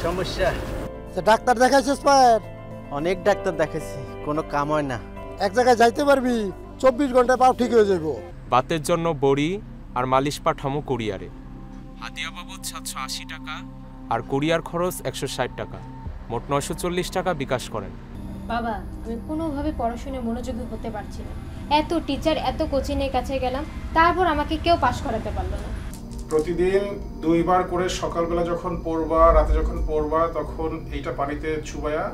সমস্যা। ডাক্তার দেখাইছিস পায়ের? অনেক ডাক্তার দেখাইছি, কোনো কাম হয় না। এক জায়গায় যাইতে পারবি, 24 ঘন্টা পাও ঠিক হয়ে যাবো। বাতের জন্য বড়ি আর মালিশ পাঠামো কুরিয়ারে। হাদিয়া বাবদ 780 টাকা আর কুরিয়ার খরচ 160 টাকা, মোট 940 টাকা বিকাশ করেন। বাবা, আমি কোনোভাবে পড়াশোনায় মনোযোগী হতে পারছি না। এত টিচার, এত কোচিংয়ের কাছে গেলাম, তারপর আমাকে কেউ পাশ করাতে পারলো না। প্রতিদিন 2 বার করে সকালবেলা যখন পড়বা, রাতে যখন পড়বা, তখন এইটা পানিতে চুবায়া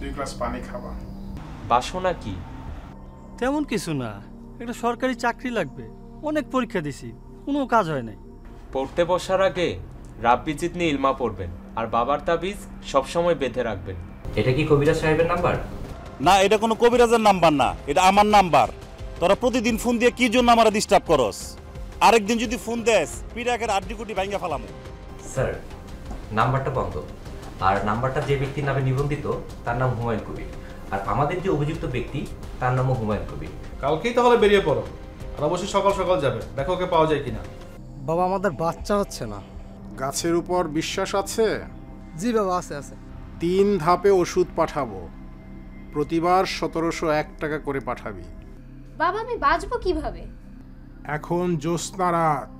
2 গ্লাস পানি খাবা। বাসনা কি? তেমন কিছু না, একটা সরকারি চাকরি লাগবে। অনেক পরীক্ষা দিছি, কোনো কাজ হয় নাই। পড়তে বসার আগে রাব্বি জিতনি ইলমা পড়বেন আর বাবার তাবিজ সবসময় বেঁধে রাখবেন। এটা কি কবিরাজ সাহেবের নাম্বার? না, এটা কোনো কবিরাজের নাম্বার না, এটা আমার নাম্বার। তোরা প্রতিদিন ফোন দিয়ে কি জন্য আমারে ডিস্টার্ব করস? আরেকদিন যদি ফোন দেস, পিড়াকের আড্ডি ভাঙা ফেলামু। স্যার, নাম্বারটা বন্ধ। আর নাম্বারটা যে ব্যক্তির নামে নিবন্ধিত তার নাম হুমায়ুন কবির, আর আমাদের যে অভিযুক্ত ব্যক্তি তার নামও হুমায়ুন কবির। কালকেই তাহলে বেরিয়ে পড়ো, আর অবশ্যই সকাল সকাল যাবে, দেখো ওকে পাওয়া যায় কিনা। বাবা, আমাদের বাচ্চা হচ্ছে না। গাছের উপর বিশ্বাস আছে? জি বাবা, আছে আছে। 3 ধাপে ওষুধ পাঠাবো, প্রতিবার 1701 টাকা করে পাঠাবি। বাবা, আমি বাঁচবো কিভাবে? এখন জ্যোৎস্না রাত,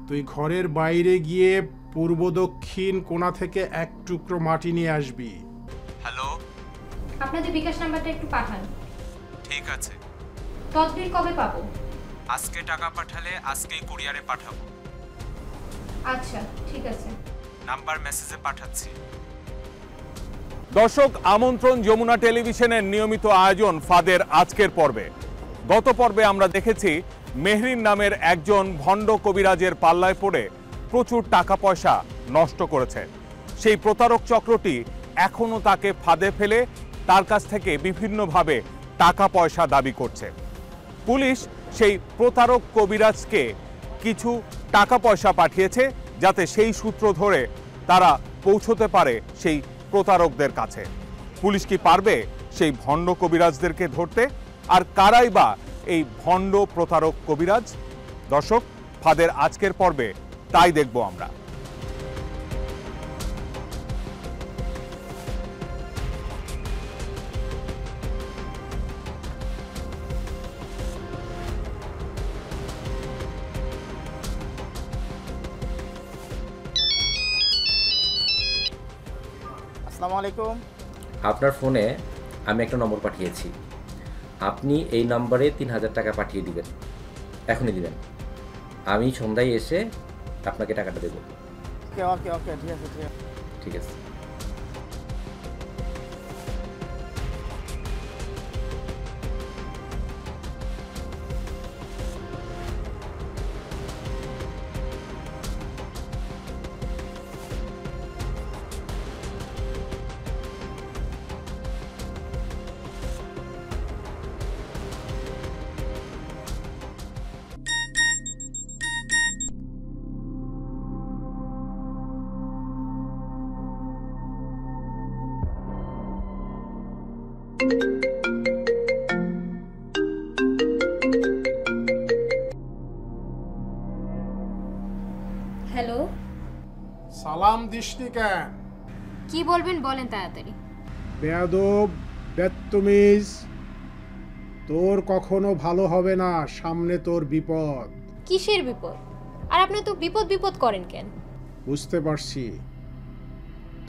তুই ঘরের বাইরে গিয়ে পূর্ব দক্ষিণ কোণা থেকে 1 টুকরো মাটি নিয়ে আসবি। হ্যালো, আপনাদের বিকাশ নাম্বারটা একটু পাঠান। ঠিক আছে। তদবির কবে পাবো? আজকে টাকা পাঠালে আজকেই কুরিয়ারে পাঠাবো। আচ্ছা, ঠিক আছে। নাম্বার মেসেজে পাঠাচ্ছি। দর্শক, আমন্ত্রণ যমুনা টেলিভিশনের নিয়মিত আয়োজন ফাদের আজকের পর্বে। গত পর্বে আমরা দেখেছি মেহরিন নামের একজন ভণ্ড কবিরাজের পাল্লায় পড়ে প্রচুর টাকা পয়সা নষ্ট করেছে। সেই প্রতারক চক্রটি এখনও তাকে ফাঁদে ফেলে তার কাছ থেকে বিভিন্নভাবে টাকা পয়সা দাবি করছে। পুলিশ সেই প্রতারক কবিরাজকে কিছু টাকা পয়সা পাঠিয়েছে, যাতে সেই সূত্র ধরে তারা পৌঁছতে পারে সেই প্রতারকদের কাছে। পুলিশ কি পারবে সেই ভণ্ড কবিরাজদেরকে ধরতে? আর কারাই বা এই ভণ্ড প্রতারক কবিরাজ? দর্শক, ফাদের আজকের পর্বে তাই দেখব আমরা। আসসালামু আলাইকুম। আপনার ফোনে আমি একটা নম্বর পাঠিয়েছি, আপনি এই নম্বরে 3000 টাকা পাঠিয়ে দিবেন, এখনই দিবেন। আমি সন্ধ্যায় এসে আপনাকে টাকাটা দেবো। ওকে ওকে ওকে, ঠিক আছে ঠিক আছে। ঠিক আছে। হ্যালো, সালাম দিসনি কেন? কি বলবেন বলেন তাড়াতাড়ি। বেয়াদব, বেত্তমিজ, তোর কখনো ভালো হবে না, সামনে তোর বিপদ। কিসের বিপদ? আর আপনি তো বিপদ বিপদ করেন কেন? বুঝতে পারছি,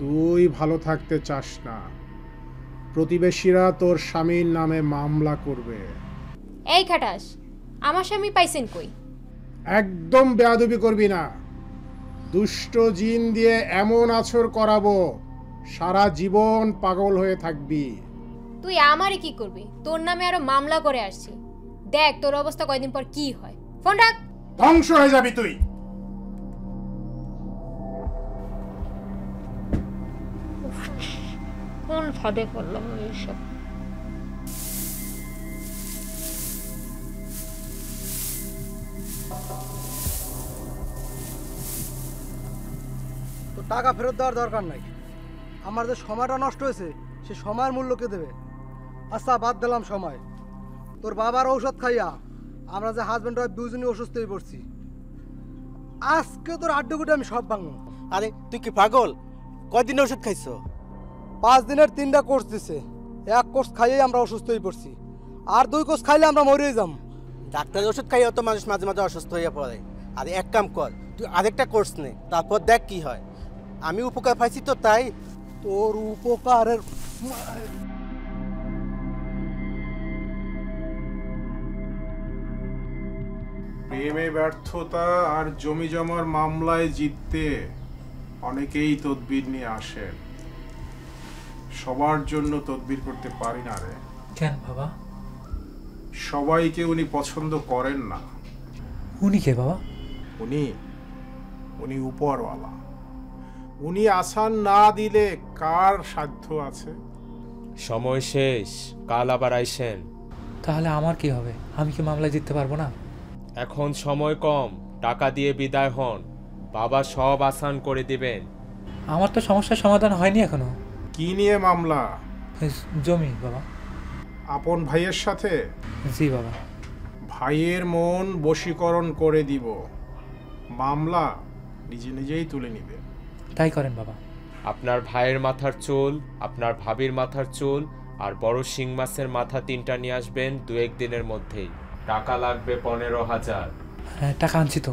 তুই ভালো থাকতে চাস না। প্রতিবেশীরা তোর স্বামীর নামে মামলা করবে। এই খাটাস, আমার স্বামী পাইছেন কই? একদম বেয়াদবি করবি না। দুষ্ট জিন দিয়ে এমন আছর করাবো, সারা জীবন পাগল হয়ে থাকবি। তুই আমারে কি করবি? তোর নামে আরো মামলা করে আসছি, দেখ তোর অবস্থা কয়দিন পর কি হয়। ফোন রাখ। ধ্বংস হয়ে যাবি তুই। কোন ফাঁদে পড়লাম এইসব? তো টাকা ফেরত দেওয়ার দরকার নাই। আমার যে সময়টা নষ্ট হয়েছে, সে সময়ের মূল্য কে দেবে? আচ্ছা, বাদ দিলাম সময়। তোর বাবার ঔষধ খাইয়া আমরা যে হাজব্যান্ড ওয়াইফ দুজনই অসুস্থ হয়ে পড়ছি। আজকে তোর আড্ডুগুটি আমি সব ভাঙবো। আরে তুই কি পাগল? কয়দিনের ওষুধ খাইছো? 5 দিনের 3টা কোর্স দিছে। 1 কোর্স খাইয়েই আমরা অসুস্থ হয়ে পড়ছি, আর 2 কোর্স খাইলে আমরা মরেই যাম। ডাক্তারের ওষুধ খাইও তো মানুষ মাঝে মাঝে অসুস্থ হয়ে পড়ে। আর এক কাম কর, তুই আরেকটা কোর্স নে, তারপর দেখ কি হয়। আমি উপকার পাইছি তো তাই। তোর উপকারের প্রেমে ব্যর্থতা আর জমি জমার মামলায় জিততে অনেকেই তদবির নিয়ে আসেন। সবার জন্য তদবির করতে পারি না রে। কেন বাবা? সবাইকে উনি পছন্দ করেন না। উনি কে বাবা? উনি উপরওয়ালা। উনি আসান না দিলে কার সাধ্য আছে? সময় শেষ, কাল আবার আইসেন। তাহলে আমার কি হবে? আমি কি মামলায় জিততে পারবো না? এখন সময় কম, টাকা দিয়ে বিদায় হন, বাবা সব আসান করে দিবেন। আমার তো সমস্যার সমাধান হয়নি এখনো। কি নিয়ে মামলা? জমি বাবা। আপন ভাইয়ের সাথে? জি বাবা। ভাইয়ের মন বশীকরণ করে দিব, মামলা নিজে নিজেই তুলে নিবে। তাই করেন বাবা। আপনার ভাইয়ের মাথার চুল, আপনার ভাবির মাথার চুল আর বড় শিং মাছের মাথা 3টা নিয়ে আসবেন 2-1 দিনের মধ্যেই। টাকা লাগবে 15,000। হ্যাঁ, টাকা আনছি তো।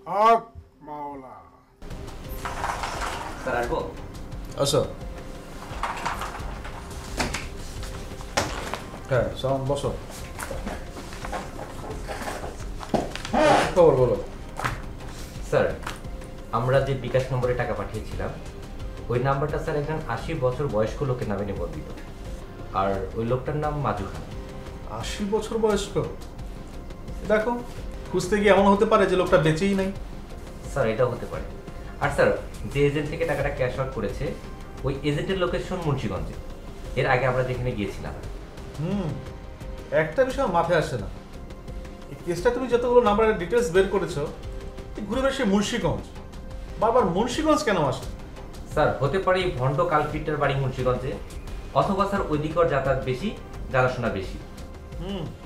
হক মাওলা। স্যার আসবো? আসো। হ্যাঁ, বসো। খবর বলো। স্যার, আমরা যে বিকাশ নম্বরে টাকা পাঠিয়েছিলাম ওই নাম্বারটা স্যার একজন 80 বছর বয়স্ক লোকের নামে নিবন্ধিত, আর ওই লোকটার নাম মাজু খান। 80 বছর বয়স্ক? দেখো, খুঁজতে গিয়ে এমন হতে পারে যে লোকটা বেঁচেই নাই। স্যার, এটাও হতে পারে। আর স্যার, যে এজেন্ট থেকে টাকাটা ক্যাশ আউট করেছে ওই এজেন্টের লোকেশন মুন্সিগঞ্জে। এর আগে আমরা যেখানে গিয়েছিলাম। একটা বিষয় মাথায় আসে না, এই কেসটা তুমি যতগুলো নাম্বারের ডিটেলস বের করেছো, ঘুরে বেশি মুন্সিগঞ্জ, বারবার মুন্সিগঞ্জ কেন আসে? স্যার, হতে পারে এই ভণ্ড কালপিটের বাড়ি মুন্সিগঞ্জে, অথবা স্যার ওইদিকর যাতায়াত বেশি, জানাশোনা বেশি।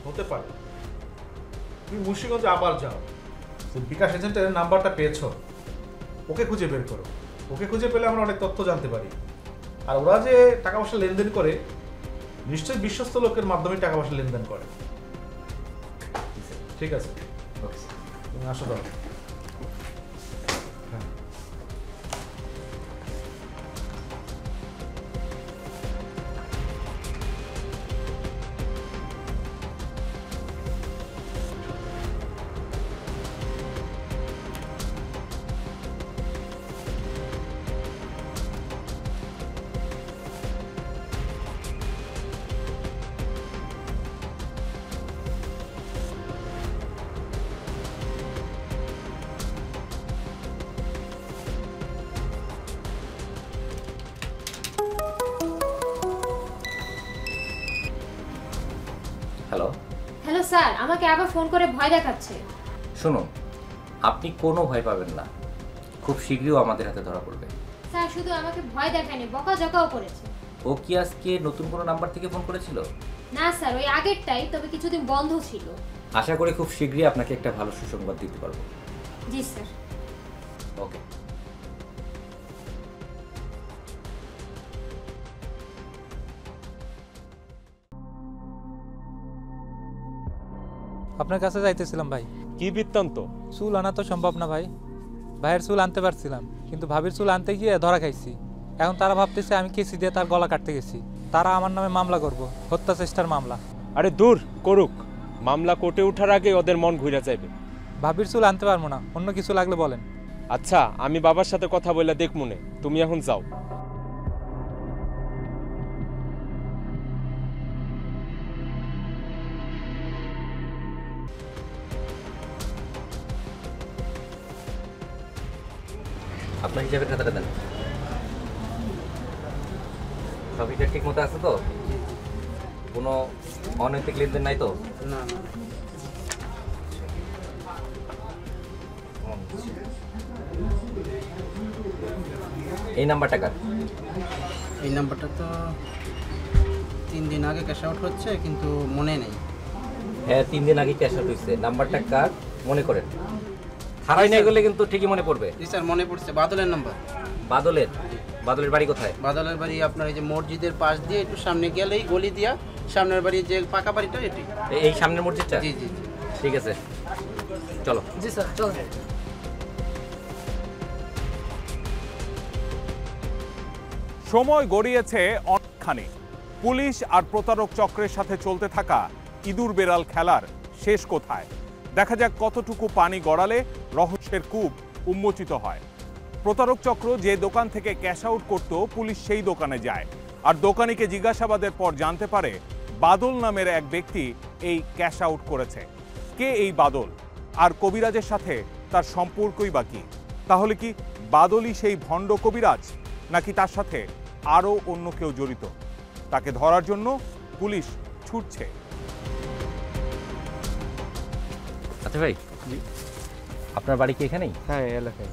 হতে পারে। তুমি মুন্সিগঞ্জে আবার যাও, বিকাশ এজেন্টের নাম্বারটা পেয়েছো, ওকে খুঁজে বের করো। ওকে খুঁজে পেলে আমরা অনেক তথ্য জানতে পারি। আর ওরা যে টাকা পয়সা লেনদেন করে নিশ্চয়ই বিশ্বস্ত লোকের মাধ্যমে টাকা পয়সা লেনদেন করে। ঠিক আছে, ওকে, তুমি আসো দাও। হ্যালো। হ্যালো স্যার, আমাকে আবার ফোন করে ভয় দেখাচ্ছে। শুনুন, আপনি কোনো ভয় পাবেন না, খুব শীঘ্রই আমাদের হাতে ধরা পড়বে। স্যার, শুধু আমাকে ভয় দেখায়নি, বকাঝকাও করেছে। ও কি আজকে নতুন কোনো নাম্বার থেকে ফোন করেছিল? না স্যার, ওই আগেরটাই, তবে কিছুদিন বন্ধ ছিল। আশা করি খুব শীঘ্রই আপনাকে একটা ভালো সুসংবাদ দিতে পারবো। জি স্যার। ওকে। আপনার কাছে যাইতেছিলাম ভাই। কি বৃত্তান্ত? চুল আনা তো সম্ভব না ভাই। ভাইয়ের চুল আনতে পারছিলাম, কিন্তু ভাবির চুল আনতে গিয়ে ধরা খাইছি। এখন তারা ভাবতেছে আমি কেসি দিয়ে তার গলা কাটতে গেছি। তারা আমার নামে মামলা করব, হত্যা চেষ্টার মামলা। আরে দূর করুক, মামলা কোর্টে ওঠার আগে ওদের মন ঘুরে যাবে। ভাবির চুল আনতে পারবো না, অন্য কিছু লাগলে বলেন। আচ্ছা, আমি বাবার সাথে কথা বলে দেখব মনে, তুমি এখন যাও। আপনার হিসাবের খাতাটা দেন। সবই ঠিক মতো আছে তো? কোনো অনৈতিক লেনদেন নাই তো? না না। এই নাম্বারটা কার? এই নাম্বারটা তো 3 দিন আগে ক্যাশ আউট হচ্ছে, কিন্তু মনে নেই। হ্যাঁ 3 দিন আগে ক্যাশ আউট হয়েছে। নাম্বারটা কার মনে করেন? হারাই নাই গেলে কিন্তু ঠিকই মনে পড়বে। জি স্যার মনে পড়ছে, বাদলের নাম্বার। বাদলের? বাদলের বাড়ি কোথায়? বাদলের বাড়ি আপনার এই যে মসজিদের পাশ দিয়ে একটু সামনে গেলেই গলি দিয়া সামনের বাড়ি যে পাকা বাড়িটা এটি। এই সামনের মসজিদটা? জি জি জি। ঠিক আছে, চলো। জি স্যার চলো। সময় গড়িয়েছে অনেকখানি। পুলিশ আর প্রতারক চক্রের সাথে চলতে থাকা ইঁদুর বেড়াল খেলার শেষ কোথায়? দেখা যাক কতটুকু পানি গড়ালে রহস্যের কূপ উন্মোচিত হয়। প্রতারক চক্র যে দোকান থেকে ক্যাশ আউট করত, পুলিশ সেই দোকানে যায়, আর দোকানিকে জিজ্ঞাসাবাদের পর জানতে পারে বাদল নামের এক ব্যক্তি এই ক্যাশ আউট করেছে। কে এই বাদল, আর কবিরাজের সাথে তার সম্পর্কই বা কি? তাহলে কি বাদলই সেই ভণ্ড কবিরাজ, নাকি তার সাথে আরও অন্য কেউ জড়িত? তাকে ধরার জন্য পুলিশ ছুটছে। আচ্ছা ভাই, আপনার বাড়ি কি এখানেই? হ্যাঁ এলাকায়।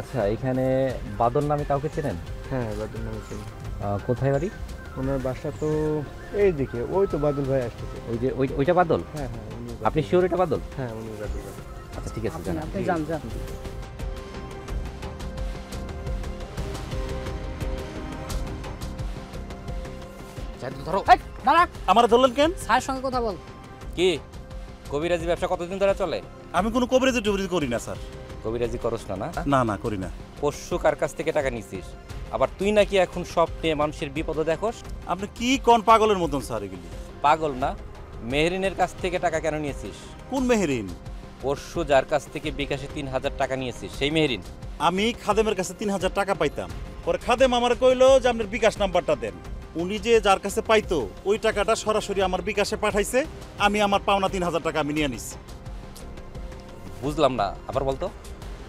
আচ্ছা, এখানে বাদল নামে কাউকে চেনেন? হ্যাঁ বাদল নামে চিনি। কোথায় বাড়ি? ওনার বাসা তো এই দিকে, ওই তো বাদল ভাই আসতেছে। ওই যে ওইটা বাদল? হ্যাঁ হ্যাঁ। আপনি শিওর এটা বাদল? হ্যাঁ উনি বাদল। আচ্ছা ঠিক আছে, আপনি যান যান। ধরো। দাঁড়া, আমার ধরলেন কেন? স্যারের সঙ্গে কথা বল। কি কবিরাজি ব্যবসা কতদিন ধরে চলে? আমি কোনো কবিরাজি টবিরাজি করি না স্যার। কবিরাজি করস না? না না করি না। পশু কার কাছ থেকে টাকা নিছিস? আবার তুই নাকি এখন সব নিয়ে মানুষের বিপদে দেখোস? আপনি কি কোন পাগলের মতন স্যার এগুলি? পাগল না, মেহরিনের কাছ থেকে টাকা কেন নিয়েছিস? কোন মেহরিন? পরশু যার কাছ থেকে বিকাশে 3000 টাকা নিয়েছিস, সেই মেহরিন? আমি খাদেমের কাছে 3000 টাকা পাইতাম, পরে খাদেম আমার কইলো যে আপনার বিকাশ নাম্বারটা দেন। উনি যে যার কাছে পাইতো ওই টাকাটা সরাসরি আমার বিকাশে পাঠাইছে, আমি আমার পাওনা 3000 টাকা আমি নিয়ে নিছি। বুঝলাম না, আবার বলতো।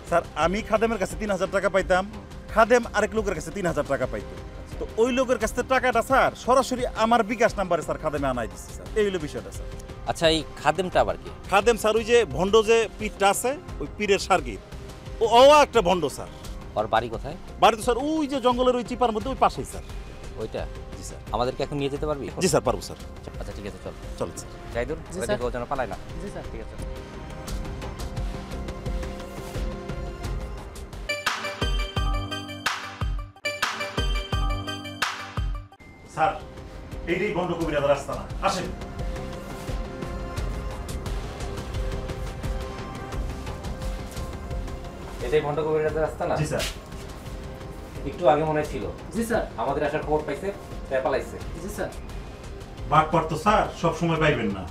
স্যার আমি খাদেমের কাছে 3000 টাকা পাইতাম, খাদেম আরেক লোকের কাছে 3000 টাকা পাইতো, তো ওই লোকের কাছ থেকে টাকাটা স্যার সরাসরি আমার বিকাশ নাম্বারে স্যার খাদেমে আনাই দিচ্ছে স্যার। এই হলো বিষয়টা স্যার। আচ্ছা, এই খাদেমটা আবার কি? খাদেম স্যার ওই যে ভণ্ড যে পীরটা আছে, ওই পীরের সার্গিত, ও একটা ভণ্ড স্যার। ওর বাড়ি কোথায়? বাড়ি তো স্যার ওই যে জঙ্গলের ওই চিপার মধ্যে, ওই পাশেই স্যার। ওইটা? জি স্যার। আমাদেরকে এখন নিয়ে যেতে পারবি? জি স্যার পারবো স্যার। আচ্ছা ঠিক আছে, চল চল স্যার। জাহিদুল, ও যেন পালায় না। জি স্যার। ঠিক আছে। স্যার এইটাই ভণ্ড কবিরাজ রাস্তা না, আসেন। এটাই ভণ্ড কবিরাজের রাস্তা না? জি স্যার। একটু আগে মনে ছিল। জি স্যার। আমাদের আসার খবর পাইছে, তাই পালাইছে। জি স্যার। বাটপার তো স্যার সব সময় পাইবেন না,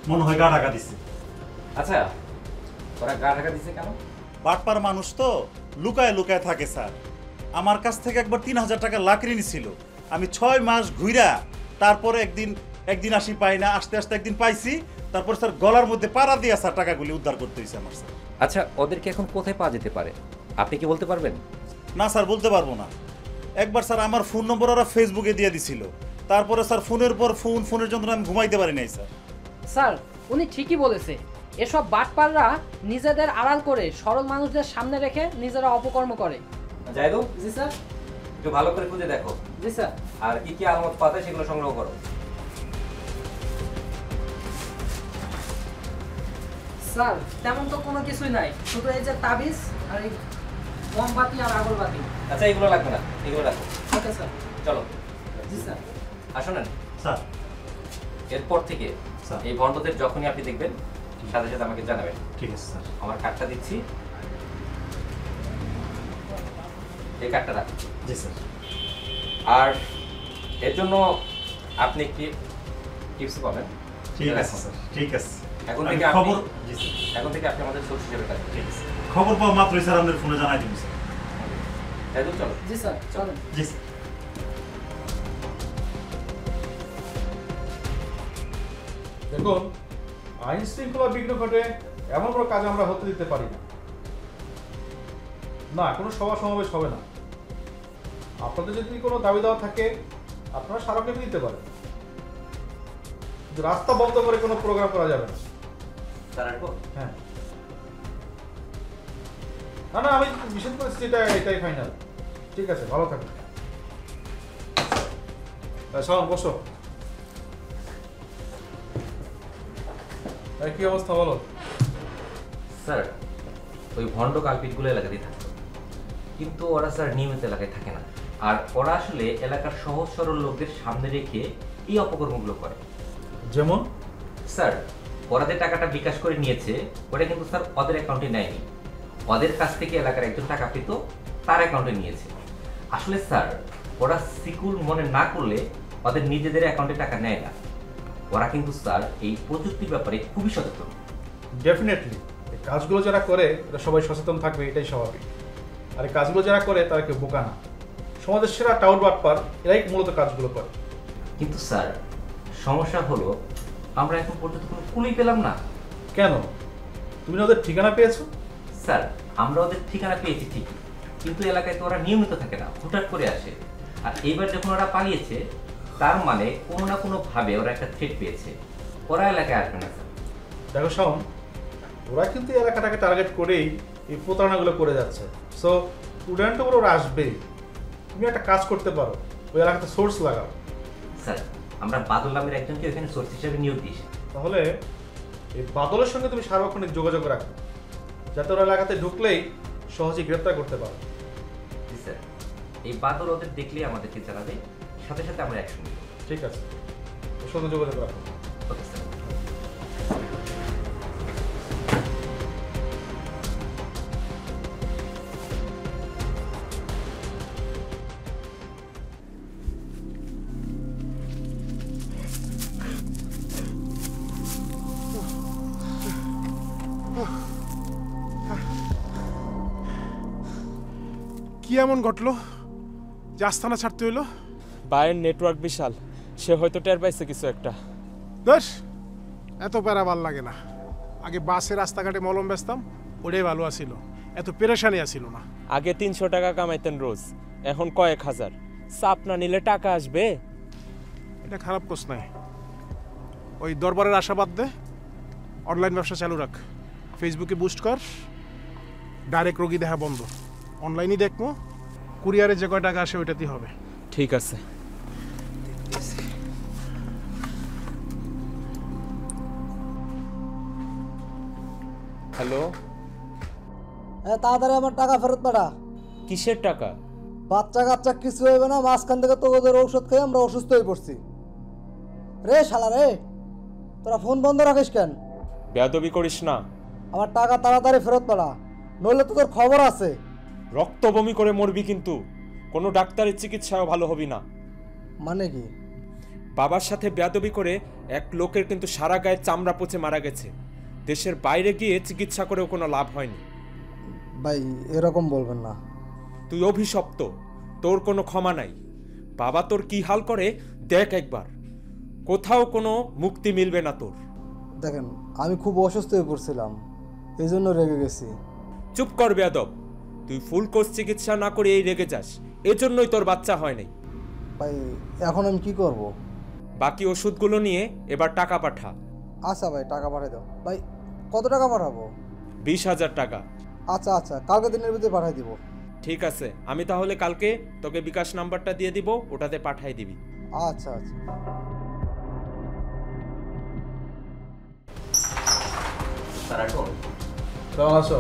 মনে হয় গা ঢাকা দিচ্ছে। আচ্ছা, ওরা গা ঢাকা দিছে কেন? বাটপার মানুষ তো লুকায় লুকায় থাকে স্যার। আমার কাছ থেকে একবার 3000 টাকা লাকড়ি নিছিল, আমি 6 মাস ঘুইরা তারপরে একদিন আসি পাই না, আস্তে আস্তে একদিন পাইছি, তারপর স্যার গলার মধ্যে পাড়া দিয়া স্যার টাকাগুলি উদ্ধার করতে হয়েছে আমার স্যার। আচ্ছা, ওদেরকে এখন কোথায় পাওয়া যেতে পারে আপনি কি বলতে পারবেন? না স্যার বলতে পারবো না। একবার স্যার আমার ফোন নম্বর ওরা ফেসবুকে দিয়ে দিছিল, তারপরে স্যার ফোনের পর ফোনের জন্য আমি ঘুমাইতে পারি নাই স্যার। স্যার উনি ঠিকই বলেছে, এসব বাটপাররা নিজেদের আড়াল করে সরল মানুষদের সামনে রেখে নিজেরা অপকর্ম করে। জাহিদুল। জি স্যার। একটু ভালো করে খুঁজে দেখো। জি স্যার। আর কি কি আলামত পাতা সেগুলো সংগ্রহ করো। স্যার তেমন তো কোনো কিছুই নাই, শুধু এই যে তাবিজ আর এই মোমবাতি আর আগরবাতি। আচ্ছা, এগুলো লাগবে না, এগুলো রাখো। Okay sir. চলো। জি স্যার। আসুন স্যার। এরপর থেকে এই ভণ্ডদের যখনই আপনি দেখবেন সাথে সাথে আমাকে জানাবেন। ঠিক আছে স্যার। আমার কার্ডটা দিচ্ছি, এই কার্ডটা রাখুন। জি স্যার। আর এর জন্য আপনি কি টিপস পাবেন? ঠিক আছে স্যার, ঠিক আছে। এখন থেকে আপনি আমাদের সোর্স হিসেবে কাজ করবেন। খবর পাওয়া মাত্রই স্যার আপনাদের ফোনে জানাই দিব স্যার। জাহিদুল চলো। জি স্যার চলেন। জি স্যার। দেখুন, আইন শৃঙ্খলা বিঘ্ন ঘটে এমন কোনো কাজ আমরা হতে দিতে পারি না। না, কোনো সভা সমাবেশ হবে না। আপনাদের যদি কোনো দাবি দেওয়া থাকে আপনারা স্মারকলিপি দিতে পারেন, কিন্তু রাস্তা বন্ধ করে কোনো প্রোগ্রাম করা যাবে না। হ্যাঁ, না আমি নিষেধ করেছি, এটাই ফাইনাল। ঠিক আছে, ভালো থাকবেন। শাওন বসো। কি অবস্থা বলো? স্যার ওই ভণ্ড কালপিটগুলো এলাকাতেই থাকতো, কিন্তু ওরা স্যার নিয়মিত এলাকায় থাকে না। আর ওরা আসলে এলাকার সহজ সরল লোকদের সামনে রেখে এই অপকর্মগুলো করে। যেমন? স্যার ওরা যে টাকাটা বিকাশ করে নিয়েছে ওটা কিন্তু স্যার ওদের অ্যাকাউন্টে নেয়নি, ওদের কাছ থেকে এলাকার একজন টাকা পেত তার অ্যাকাউন্টে নিয়েছে। আসলে স্যার ওরা সিকিউর মনে না করলে ওদের নিজেদের অ্যাকাউন্টে টাকা নেয় না। ওরা কিন্তু স্যার এই প্রযুক্তির ব্যাপারে খুবই সচেতন। ডেফিনেটলি এই কাজগুলো যারা করে এটা সবাই সচেতন থাকবে, এটাই স্বাভাবিক। আর এই কাজগুলো যারা করে তারা কেউ বোকা না। সমাজের সেরা টাউট বাটপার এরাই মূলত কাজগুলো করে। কিন্তু স্যার সমস্যা হলো আমরা এখন পর্যন্ত কোনো ক্লুই পেলাম না। কেন? তুমি না ওদের ঠিকানা পেয়েছো? স্যার আমরা ওদের ঠিকানা পেয়েছি ঠিকই, কিন্তু এলাকায় তো ওরা নিয়মিত থাকে না, হুটহাট করে আসে। আর এইবার যখন ওরা পালিয়েছে তার মানে কোনো না কোনোভাবে ওরা একটা থ্রেট পেয়েছে, ওরা এলাকায় আসবে না স্যার। দেখো শাওন, ওরা কিন্তু এলাকাটাকে টার্গেট করেই এই প্রতারণাগুলো করে যাচ্ছে। সো স্টুডেন্ট ওপর ওরা আসবেই। তুমি একটা কাজ করতে পারো, ওই এলাকাতে সোর্স লাগাও। স্যার আমরা বাদল নামের একজনকে ওখানে সোর্স হিসেবে নিয়োগ দিই। তাহলে এই বাদলের সঙ্গে তুমি সার্বক্ষণিক যোগাযোগ রাখো, যাতে ওরা এলাকাতে ঢুকলেই সহজেই গ্রেপ্তার করতে পারো। জি স্যার, এই বাদল ওদের দেখলেই আমাদেরকে জানাবে, সাথে সাথে আমরা অ্যাকশন নিব। ঠিক আছে, ওর সঙ্গে যোগাযোগ রাখো। Okay sir. কি এমন ঘটলো যে আস্তানা ছাড়তে হইলো? বাইরের নেটওয়ার্ক বিশাল, সে হয়তো টের পাইছে কিছু একটা। দোষ এত প্যারা ভাল লাগে না। আগে বাসে রাস্তাঘাটে মলম বেচতাম, ওটাই ভালো আছিল, এত পেরেশানি আছিল না। আগে 300 টাকা কামাইতেন রোজ, এখন কয়েক হাজার। চাপ না নিলে টাকা আসবে? এটা খারাপ কোস নাই। ওই দরবারের আশাবাদ দে, অনলাইন ব্যবসা চালু রাখ, ফেসবুকে বুস্ট কর, ডাইরেক্ট রোগী দেখা বন্ধ, অনলাইনই দেখবো, কুরিয়ারে যে কয় টাকা আসে ওইটাতেই হবে। ঠিক আছে। হ্যালো, হ্যাঁ তাড়াতাড়ি আমার টাকা ফেরত পাঠা। কিসের টাকা? বাচ্চা কাচ্চা কিছু হইবে না, মাঝখান থেকে তো ওদের ঔষধ খেয়ে আমরা অসুস্থ হয়ে পড়ছি। রে শালা রে, তোরা ফোন বন্ধ রাখিস কেন? বেয়াদবি করিস না। আমার টাকা তাড়াতাড়ি ফেরত পাঠা, নইলে তো তোর খবর আছে। রক্ত বমি করে মরবি, কিন্তু কোনো ডাক্তারের চিকিৎসাও ভালো হবি না। মানে কি? বাবার সাথে বেয়াদবি করে এক লোকের কিন্তু সারা গায়ে চামড়া পচে মারা গেছে। দেশের বাইরে গিয়ে চিকিৎসা করেও কোনো লাভ হয়নি। ভাই এরকম বলবেন না। তুই অভিশপ্ত, তোর কোনো ক্ষমা নাই। বাবা তোর কি হাল করে দেখ একবার, কোথাও কোনো মুক্তি মিলবে না তোর। দেখেন আমি খুব অসুস্থ হয়ে পড়ছিলাম, এই জন্য রেগে গেছি। চুপ কর বেয়াদব, তুই ফুল কোর্স চিকিৎসা না করে এই রেগে যাস, এজন্যই তোর বাচ্চা হয় নাই। ভাই এখন আমি কি করব? বাকি ওষুধগুলো নিয়ে এবার টাকা পাঠা। আচ্ছা ভাই টাকা পাঠিয়ে দাও। ভাই কত টাকা পাঠাবো? 20,000 টাকা। আচ্ছা আচ্ছা, কালকে দিনের ভিতরে পাঠিয়ে দিব। ঠিক আছে, আমি তাহলে কালকে তোকে বিকাশ নাম্বারটা দিয়ে দিব, ওটাতে পাঠাই দিবি। আচ্ছা আচ্ছা। স্যার এখন কেমন আছো?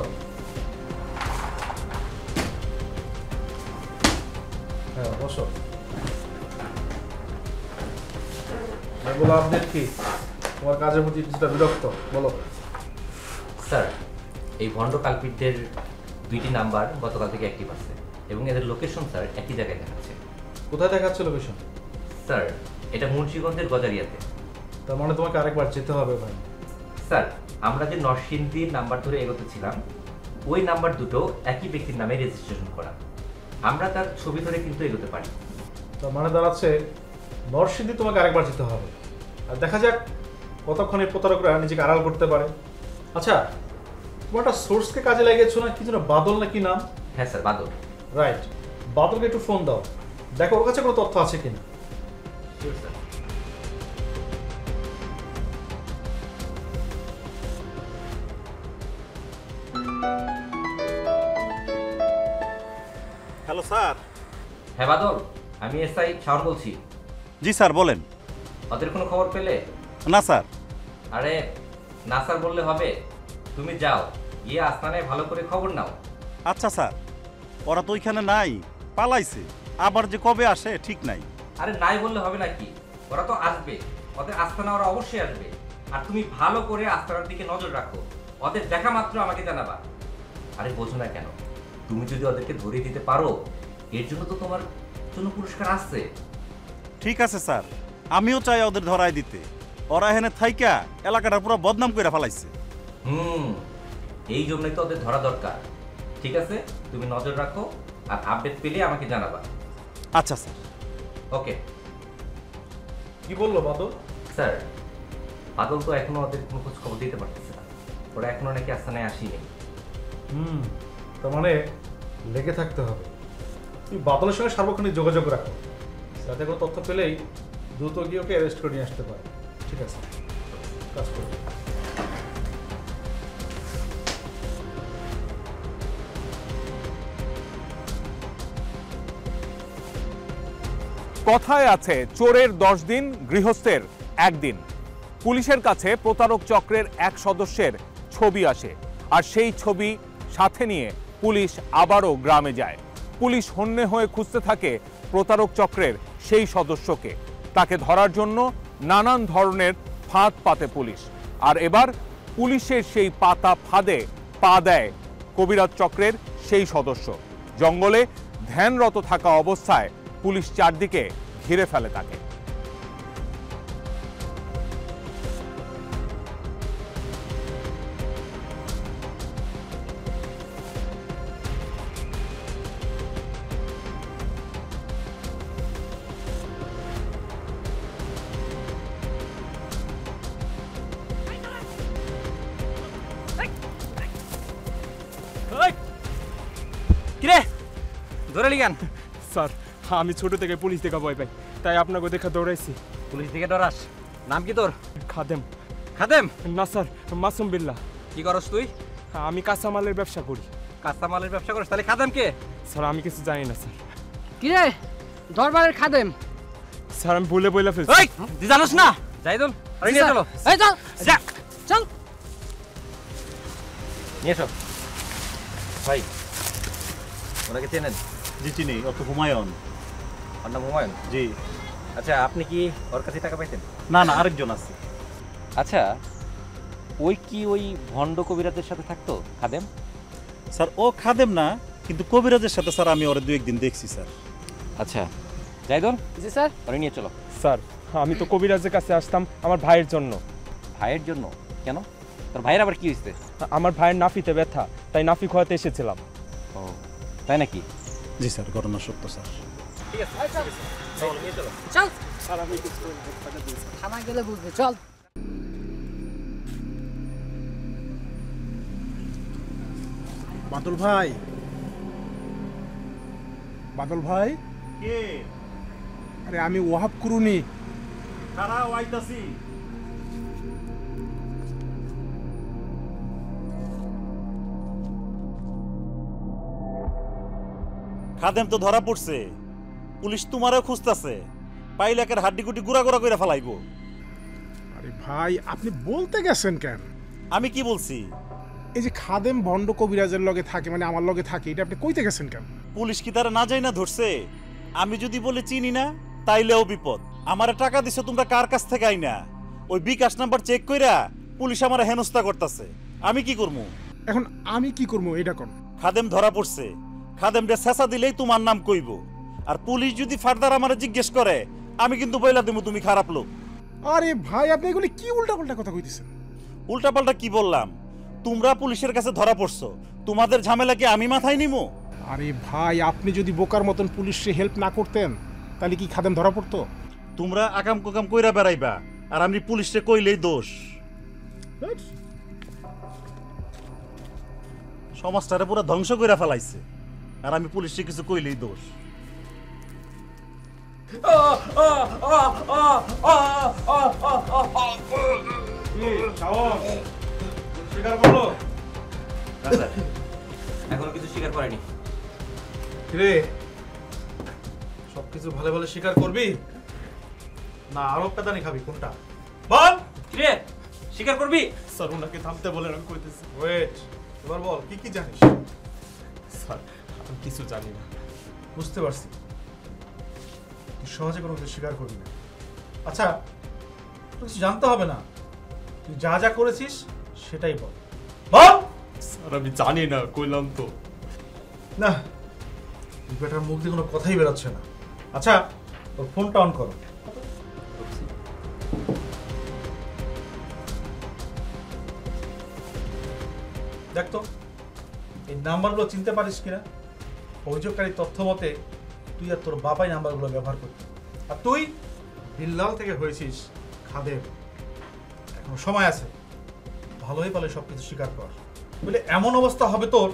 হ্যাঁ বসো। বলো আপডেট কি? তোমার কাজের প্রতি কিছুটা বিরক্ত, বলো। স্যার এই ভণ্ড কালপিটদের 2টি নাম্বার গতকাল থেকে অ্যাক্টিভ আছে এবং এদের লোকেশন স্যার একই জায়গায় দেখাচ্ছে। কোথায় দেখাচ্ছে লোকেশন? স্যার এটা মুন্সিগঞ্জের গজারিয়াতে। তার মানে তোমাকে আরেকবার যেতে হবে ভাই। স্যার আমরা যে নরসিংদীর নাম্বার ধরে এগোতেছিলাম ওই নাম্বার দুটো একই ব্যক্তির নামে রেজিস্ট্রেশন করা, আমরা তার ছবি ধরে কিন্তু এগোতে পারি। তার মানে দাঁড়াচ্ছে নরসিংদী তোমাকে আরেকবার যেতে হবে, আর দেখা যাক কতক্ষণ এই প্রতারকরা নিজেকে আড়াল করতে পারে। আচ্ছা তোমার একটা সোর্সকে কাজে লাগিয়েছো না, কি যেন বাদল না কি নাম? হ্যাঁ স্যার বাদল। রাইট, বাদলকে একটু ফোন দাও, দেখো ওর কাছে কোনো তথ্য আছে কিনা। Sir hello sir. হ্যাঁ বাদল, আমি এসআই শাওন বলছি। জি স্যার বলেন। ওদের কোনো খবর পেলে? না স্যার। আরে না স্যার বললে হবে? তুমি যাও, গিয়ে আস্তানায় ভালো করে খবর নাও। আচ্ছা স্যার, ওরা তো ওইখানে নাই, পালাইছে। আবার যে কবে আসে ঠিক নাই। আরে নাই বললে হবে নাকি? ওরা তো আসবে, ওদের আস্তানা ওরা অবশ্যই আসবে। আর তুমি ভালো করে আস্তানার দিকে নজর রাখো, ওদের দেখা মাত্র আমাকে জানাবা। আরে বোঝো না কেন? তুমি যদি ওদেরকে ধরে দিতে পারো, এর জন্য তো তোমার জন্য পুরস্কার আসছে। ঠিক আছে স্যার, আমিও চাই ওদের ধরাই দিতে। ওরা এখানে থাইকা এলাকাটা পুরো বদনাম করে ফেলাইছে। এই জন্যই তো ওদের ধরা দরকার। ঠিক আছে, তুমি নজর রাখো, আর আপডেট পেলে আমাকে জানাবা। আচ্ছা স্যার। ওকে। কি বললো বাদল? স্যার, বাদল তো এখনো ওদের কোনো খোঁজ খবর দিতে পারতেছে না। ওরা এখনো নাকি আস্তানায় আসেনি। তার মানে লেগে থাকতে হবে। তুমি বাদলের সঙ্গে সার্বক্ষণিক যোগাযোগ রাখো, যাতে কোনো তথ্য পেলেই দ্রুত গিয়ে ওকে অ্যারেস্ট করে নিয়ে আসতে পারে। ঠিক আছে, কাজ করো। কথায় আছে চোরের 10 দিন, গৃহস্থের 1 দিন। পুলিশের কাছে প্রতারক চক্রের এক সদস্যের ছবি আসে, আর সেই ছবি সাথে নিয়ে পুলিশ আবারও গ্রামে যায়। পুলিশ হন্যে হয়ে খুঁজতে থাকে প্রতারক চক্রের সেই সদস্যকে। তাকে ধরার জন্য নানান ধরনের ফাঁদ পাতে পুলিশ। আর এবার পুলিশের সেই পাতা ফাঁদে পা দেয় কবিরাজ চক্রের সেই সদস্য। জঙ্গলে ধ্যানরত থাকা অবস্থায় পুলিশ চারদিকে ঘিরে ফেলে তাকে। কিরে ধরে লিগান? স্যার, আমি ছোট থেকে পুলিশ দেখা ভয় পাই, তাই আপনাকে দেখা দৌড়াইছি। পুলিশ থেকে ডরাস? নাম কি তোর? খাদেম। খাদেম? না স্যার, মাসুম বিল্লাহ। কি করস তুই? আমি কাঁচামালের ব্যবসা করি। কাঁচামালের ব্যবসা করিস? তাহলে খাদেম কে? স্যার, আমি কিছু জানি না স্যার। কিরে দরবারের খাদেম? স্যার, আমি ভুলে বইলা ফেলছি। এই তুই জানোস না? জাইদুল, আরে নিয়ে চলো। এই চল যা, চল নিয়ে এসো। ভাই, ওনাকে চেনেন? জি চিনি, অত হুমায়ুন। ওর নাম হুমায়ুন? জি। আচ্ছা, আপনি কি ওর কাছে টাকা পাইতেন? না না, আরেকজন আছে। আচ্ছা, ওই কি ওই ভণ্ড কবিরাজের সাথে থাকতো খাদেম? স্যার, ও খাদেম না, কিন্তু কবিরাজের সাথে স্যার আমি ওরা 2-1 দিন দেখছি স্যার। আচ্ছা, জাইদুল। জি স্যার। ওরে নিয়ে চলো। স্যার, আমি তো কবিরাজের কাছে আসতাম আমার ভাইয়ের জন্য। ভাইয়ের জন্য? কেন? তোর ভাইয়ের আবার কি হয়েছে? আমার ভাইয়ের নাফিতে ব্যথা, তাই নাফি খোয়াতে এসেছিলাম। ও তাই নাকি? জি স্যার, ঘটনা সত্য স্যার। ঠিক আছে, চল নিয়ে চলো। চল স্যার, আমি কিছু থানা গেলে বুঝবে। চল। বাদল ভাই, বাদল ভাই। কে? আরে আমি ওয়াহাব কুরুনি। খারাপ আইতাছি। খাদেম তো ধরা পড়ছে, পুলিশ তোমারও খুঁজতেছে। পাইলাকের হাড্ডিগুটি গুড়া গুড়া করে ফেলাইবো। আরে ভাই, আপনি বলতে গেছেন কেন? আমি কি বলছি? এই যে খাদেম ভণ্ড কবিরাজের লগে থাকে, মানে আমার লগে থাকে, এটা আপনি কইতে গেছেন কেন? পুলিশ কি তারা না যাই না ধরছে? আমি যদি বলে চিনি না, তাইলেও বিপদ। আমারে টাকা দিছো তোমরা কার কাছ থেকে আইনা? ওই বিকাশ নাম্বার চেক কইরা পুলিশ আমারে হেনস্থা করতেছে। আমি কি করবো এখন? আমি কি করবো এটা কোন? খাদেম ধরা পড়ছে, খাদেমটা ছেঁচা দিলেই তোমার নাম কইব। আর পুলিশ যদি ফার্দার আমারে জিজ্ঞেস করে, আমি কিন্তু বইলা দেবো তুমি খারাপ লোক। আরে ভাই, আপনি এগুলি কি উল্টাপাল্টা কথা কইতেছেন? উল্টাপাল্টা কি বললাম? তোমরা পুলিশের কাছে ধরা পড়ছো, তোমাদের ঝামেলা কি আমি মাথায় নিমো? আরে ভাই, আপনি যদি বোকার মতন পুলিশে হেল্প না করতেন, তাহলে কি খাদেম ধরা পড়তো? তোমরা আকাম কোকাম কইরা বেড়াইবা, আর আমি পুলিশে কইলেই দোষ। সমাজটারে পুরো ধ্বংস কইরা ফেলাইছে, আর আমি পুলিশে কিছু কইলেই দোষ। স্বীকার করলো? এখনো কিছু স্বীকার করেনি। রে, সবকিছু ভালো ভালো স্বীকার করবি না আরো পেদানি খাবি? কোনটা বল? রে, স্বীকার করবি? স্যার ওনাকে থামতে বলেন, আমি কইতেছি। ওয়েট, এবার বল কি কি জানিস? স্যার আমি কিছু জানি না। বুঝতে পারছি, তুই সহজে কোনো কিছু স্বীকার করবি না। আচ্ছা, তুই কিছু জানতে হবে না, তুই যা যা করেছিস সেটাই বল। বল। স্যার আমি জানি না, কইলাম তো। না, বেটার মুখ দিয়ে কোনো কথাই বেরোচ্ছে না। আচ্ছা, তোর ফোনটা অন করো। দেখ তো এই নাম্বারগুলো চিনতে পারিস কিনা। অভিযোগকারী তথ্য মতে তুই আর তোর বাবাই নাম্বারগুলো ব্যবহার করতি, আর তুই বিল্লাল থেকে হয়েছিস খাদেম। এখনো সময় আছে, ভালোই ভালো সব কিছু স্বীকার কর, বলে এমন অবস্থা হবে তোর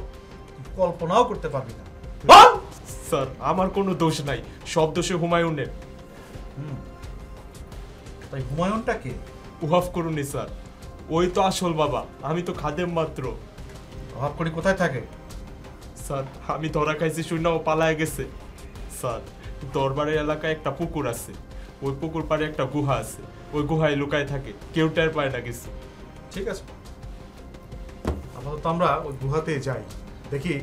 তুই কল্পনাও করতে পারবি না। বল। স্যার আমার কোনো দোষ নাই, সব দোষে হুমায়ুনের। তাই হুমায়ুনটা কে? ওয়াফ করুনি স্যার, ওই তো আসল বাবা, আমি তো খাদেম মাত্র। ওয়াফ করি কোথায় থাকে? স্যার আমি ধরা খাইছি শুনে ও পালায় গেছে। স্যার দরবারের এলাকায় একটা পুকুর আছে, ওই পুকুর পাড়ে একটা গুহা আছে, ওই গুহায় লুকায় থাকে, কেউ টের পায় না কিছু। ঠিক আছে, আপাতত আমরা ওই গুহাতে যাই, দেখি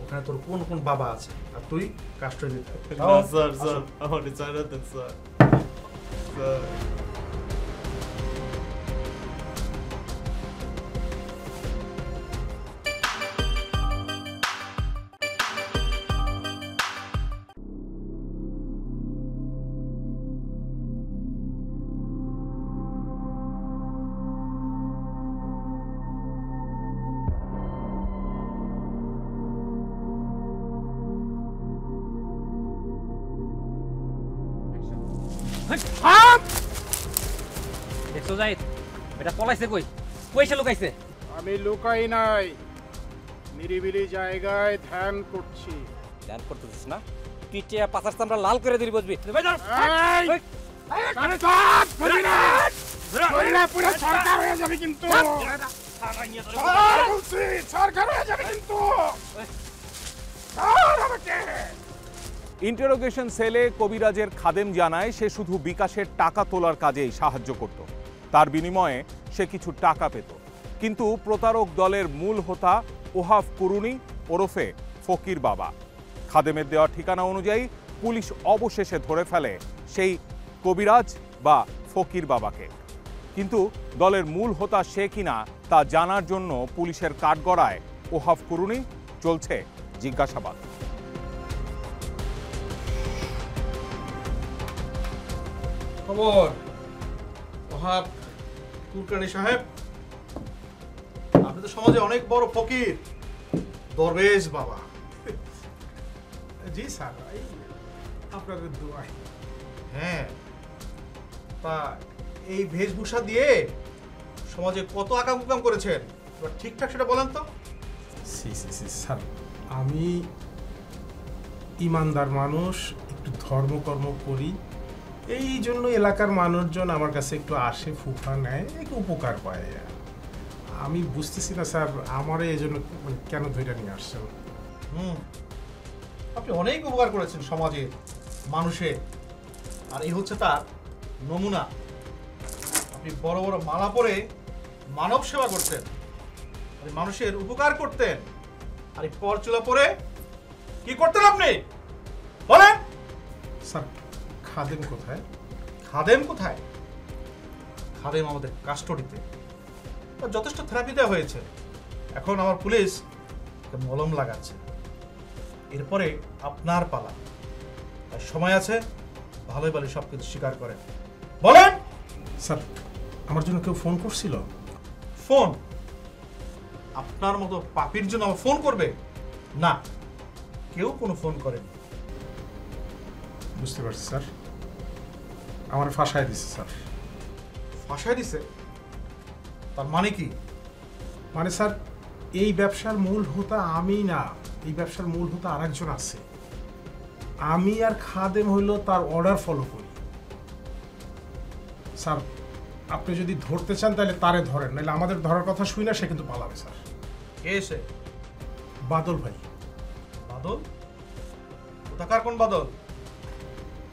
ওখানে তোর কোন কোন বাবা আছে, আর তুই কাস্টডি দিতে। না স্যার, স্যার আমার চাইনা দেন স্যার। স্যার দেখছো জাহিদ, এটা পলাইছে কই? কইছে লুকাইছে? আমি লুকাই নাই, নিরিবিলি জায়গায় ধ্যান করছি। ধ্যান করতেছিস না? তুই চেয়ে পাঁচার চামড়া লাল করে দিলি বুঝবি। সরকার হয়ে যাবে কিন্তু, সরকার হয়ে যাবে কিন্তু। ইন্টারোগেশন সেলে কবিরাজের খাদেম জানায় সে শুধু বিকাশের টাকা তোলার কাজেই সাহায্য করত, তার বিনিময়ে সে কিছু টাকা পেত। কিন্তু প্রতারক দলের মূল হোতা ওহাফ কুরুনি ওরফে ফকির বাবা। খাদেমের দেওয়া ঠিকানা অনুযায়ী পুলিশ অবশেষে ধরে ফেলে সেই কবিরাজ বা ফকির বাবাকে। কিন্তু দলের মূল হোতা সে কিনা তা জানার জন্য পুলিশের কাঠগড়ায় ওহাফ কুরুনি চলছে জিজ্ঞাসাবাদ। খবর ওহাব কুরকানি সাহেব, আপনি তো সমাজে অনেক বড় ফকির, দরবেশ বাবা। জি স্যার, আপনাদের দোয়ায়। হ্যাঁ, তা এই বেশভূষা দিয়ে সমাজে কত আকাম কুকাম করেছেন, এবার ঠিকঠাক সেটা বলেন তো। স্যার আমি ইমানদার মানুষ, একটু ধর্মকর্ম করি, এই জন্য এলাকার মানুষজন আমার কাছে একটু আসে, ফুফা নেয়, একটু উপকার পায়। আমি বুঝতেছি না স্যার, আমার এই জন্য কেন ধৈর্য নিয়ে আসছেন। আপনি অনেক উপকার করেছেন সমাজে, মানুষে, আর এই হচ্ছে তার নমুনা। আপনি বড় বড় মালা পরে মানব সেবা করতেন, আর মানুষের উপকার করতেন, আর এই পরচুলা পরে কি করতেন আপনি বলেন? স্যার খাদেম কোথায়? খাদেম কোথায়? খাদেম আমাদের কাস্টডিতে, যথেষ্ট থেরাপি দেওয়া হয়েছে। এখন আমার পুলিশ মলম লাগাচ্ছে, এরপরে আপনার পালা। আর সময় আছে, ভালোই ভালো সব কিছু স্বীকার করেন, বলেন। স্যার আমার জন্য কেউ ফোন করছিল? ফোন? আপনার মতো পাপির জন্য আমার ফোন করবে? না, কেউ কোনো ফোন করেনি। বুঝতে পারছি স্যার, আমার ফাঁসায় দিছে স্যার। ফাঁসায় দিছে? তার মানে কি? মানে স্যার এই ব্যবসার মূল হোতা আমি না, এই ব্যবসার মূল হোতা আরেকজন আছে। আমি আর খাদেম হইল তার অর্ডার ফলো করি। স্যার আপনি যদি ধরতে চান তাহলে তারে ধরেন, নাহলে আমাদের ধরার কথা শুই না, সে কিন্তু পালাবে স্যার। কে এসে? বাদল ভাই। বাদল? কোথাকার কোন বাদল?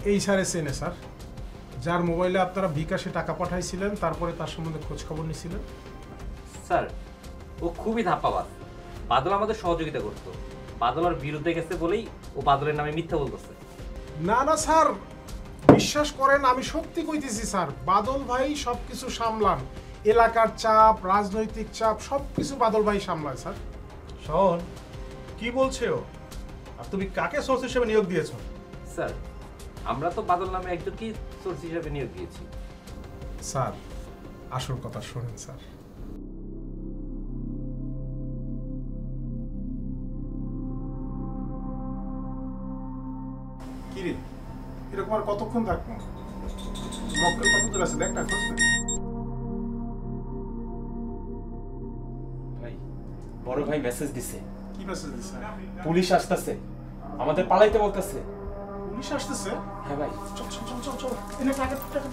এই স্যার এসে এনে স্যার, যার মোবাইলে আপনারা বিকাশে টাকা পাঠাইছিলেন, তারপরে তার সম্বন্ধে খোঁজ খবর নিছিলেন? স্যার ও খুবই ধাপ্পাবাজ। বাদল আমাদের সহযোগিতা করতো, বাদলের বিরুদ্ধে গেছে বলেই ও বাদলের নামে মিথ্যা বলতেছে। না না স্যার, বিশ্বাস করেন আমি সত্যি কইতেছি স্যার, বাদল ভাই সবকিছু সামলান, এলাকার চাপ, রাজনৈতিক চাপ সবকিছু বাদল ভাই সামলায় স্যার। শাওন কি বলছে ও? আর তুমি কাকে সোর্স হিসেবে নিয়োগ দিয়েছো? স্যার আমরা তো বাদল নামে একজনকে সোর্স হিসেবে নিয়োগ দিয়েছি। স্যার আসল কথা শোনেন স্যার। কিরে এরকম আর কতক্ষণ থাকবো? মক্কেল কত দূর আছে দেখ না, খোঁজ না। ভাই বড় ভাই মেসেজ দিছে। কি মেসেজ দিছে? পুলিশ আসতেছে, আমাদের পালাইতে বলতেছে। পুলিশ আসতেছে? হ্যাঁ ভাই। চল চল চল চল চল, এনে টাকা টাকা।